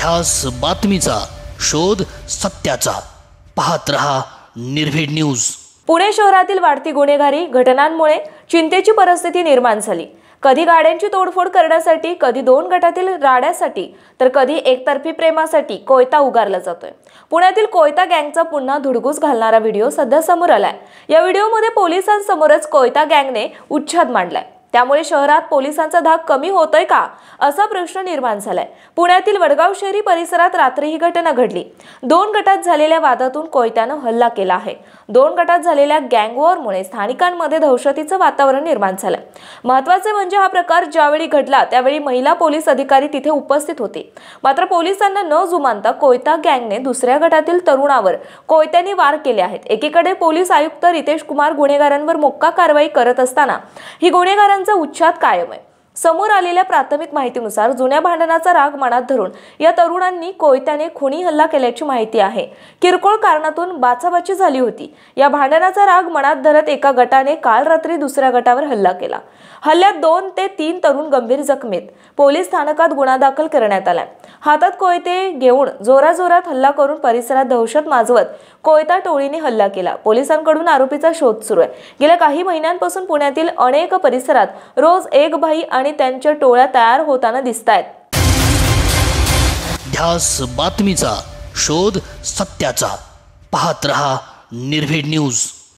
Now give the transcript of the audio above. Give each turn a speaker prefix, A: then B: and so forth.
A: ध्यास बातमीचा शोध सत्याचा पाहत रहा निर्भीड न्यूज।
B: पुणे शहरातील वाढती गुन्हेगारी घटनांमुळे चिंतेची परिस्थिती निर्माण झाली। कधी गाड्यांची तोडफोड करण्यासाठी, कधी दोन गटातील राड्यासाठी, तर कधी एकतर्फी प्रेमासाठी कोयता उगारला जातोय। पुण्यातील कोयता गँगचा पुन्हा धुडगूस घालणारा व्हिडिओ सध्या समोर आलाय। या व्हिडिओमध्ये पोलिसांसमोरच कोयता गँगने उच्छाद मांडलाय। त्यामुळे शहरात पोलिसांचा धाक कमी होतोय का असा प्रश्न निर्माण झालाय। पुण्यातील वडगाव शहरी परिसरात रात्री ही घटना घडली। दोन गटात झालेल्या वादातून कोयत्याने हल्ला केला आहे। दोन गटात झालेल्या गँग वॉरमुळे स्थानिकांमध्ये दहशतीचं वातावरण निर्माण झालं। महत्त्वाचे म्हणजे हा प्रकार ज्यावेळी घडला त्यावेळी महिला पोलीस अधिकारी तिथे उपस्थित होते। मात्र पोलिसांना न जुमानता कोयता गँगने दुसऱ्या गटातील तरुणावर कोयत्याने वार केले आहेत। एकीकडे पोलीस आयुक्त रितेश कुमार गुन्हेगारांवर मोक्का कारवाई करत असताना ही गुन्हेगारांचा उच्छाद कायम आहे। समोर आलेल्या प्राथमिक माहितीनुसार जुन्या भांडणाचा राग मनात धरून या तरुणांनी कोयत्याने खुनी हल्ला केल्याची माहिती आहे। किरकोळ कारणातून बाचाबाची झाली होती। या भांडणाचा राग मनात धरत एका गटाने काल रात्री दुसऱ्या गटावर हल्ला केला। हल्ल्यात 2 ते 3 तरुण गंभीर जखमीत। पोलीस स्थानकात गुन्हा दाखल करण्यात आला। हातात कोयते घेऊन जोराजोरात हल्ला करून परिसरात दहशत माजवत कोयता टोळीने हल्ला केला। पोलिसांकडून आरोपीचा शोध सुरू आहे। गेल्या काही महिन्यांपासून पुण्यातील अनेक परिसरात रोज एक भाई आणि त्यांच्या टोळ्या तयार होताना दिसतायत।
A: ध्यास बातमीचा शोध सत्याचा पाहत रहा निर्भीड न्यूज।